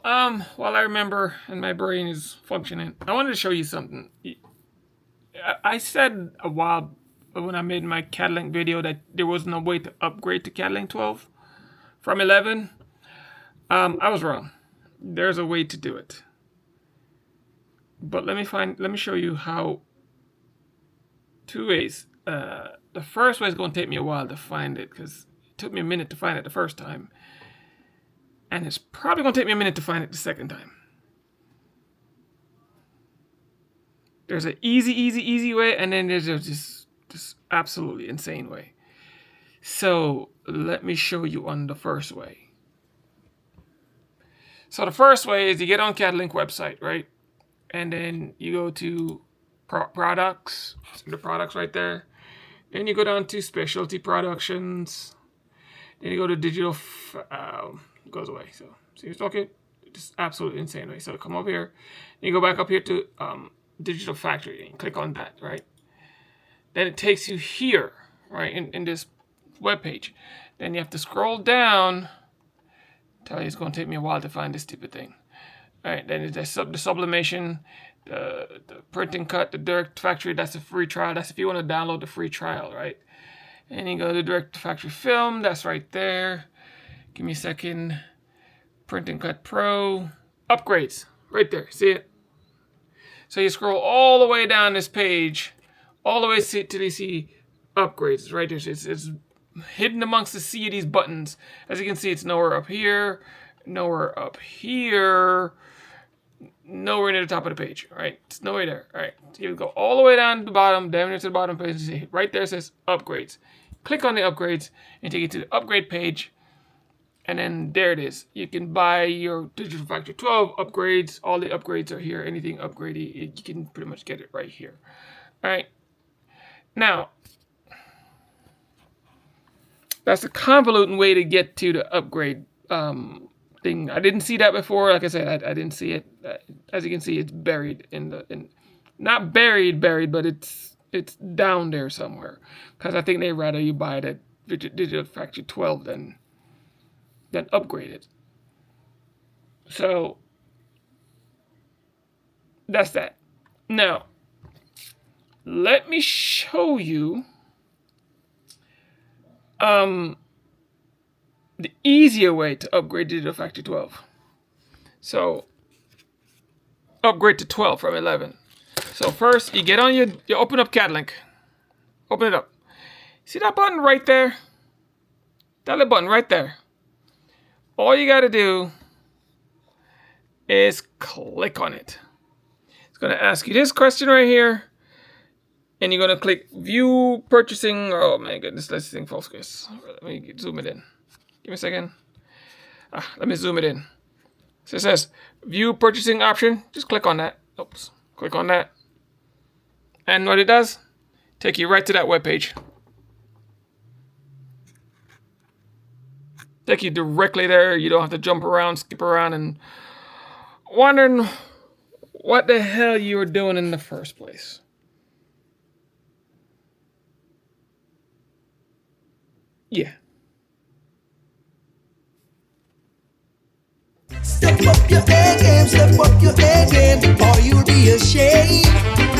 while I remember and my brain is functioning, I wanted to show you something. I said a while when I made my Cadlink video that there was no way to upgrade to Cadlink 12 from 11. I was wrong. There's a way to do it. But let me show you how. Two ways. The first way is going to take me a while to find it because it took me a minute to find it the first time. And it's probably going to take me a minute to find it the second time. There's an easy way, and then there's just absolutely insane way. So let me show you on the first way. So the first way is you get on Cadlink website, right? And then you go to products, the products right there. Then you go down to specialty productions. Then you go to digital, goes away. So see what's talking? Just absolutely insane way. So come up here. Then you go back up here to digital factory and click on that, right? Then it takes you here, right, in this web page. Then you have to scroll down. Tell you it's going to take me a while to find this stupid thing. All right, then it's the sublimation, the print and cut, the direct factory. That's a free trial. That's if you want to download the free trial, right? And you go to direct factory film. That's right there. Give me a second. Print and cut pro. Upgrades. Right there. See it? So you scroll all the way down this page, all the way till you see upgrades. It's right there. It's hidden amongst the sea of these buttons. As you can see, it's nowhere up here, nowhere up here, nowhere near the top of the page. All right, it's nowhere there. All right, so you go all the way down to the bottom, down to the bottom page. You see right there it says upgrades. Click on the upgrades and take you to the upgrade page. And then there it is. You can buy your Digital Factory 12 upgrades. All the upgrades are here. Anything upgradey, you can pretty much get it right here. All right. Now, that's a convoluted way to get to the upgrade thing. I didn't see that before. Like I said, I didn't see it. As you can see, it's buried not buried, but it's down there somewhere. Because I think they'd rather you buy the Digital Factory 12 than upgrade it. So that's that. Now, let me show you the easier way to upgrade Digital Factory 12. So upgrade to 12 from 11. So first you get on you open up Cadlink. Open it up. See that button right there? That little button right there. All you got to do is click on it. It's going to ask you this question right here. And you're going to click View Purchasing. Oh, my goodness. This thing focus. Let me zoom it in. Give me a second. Let me zoom it in. So it says View Purchasing option. Just click on that. Oops. Click on that. And what it does, take you right to that web page. Take you directly there. You don't have to jump around, skip around, and wondering what the hell you were doing in the first place. Yeah. Step up your A game, or you'll be ashamed.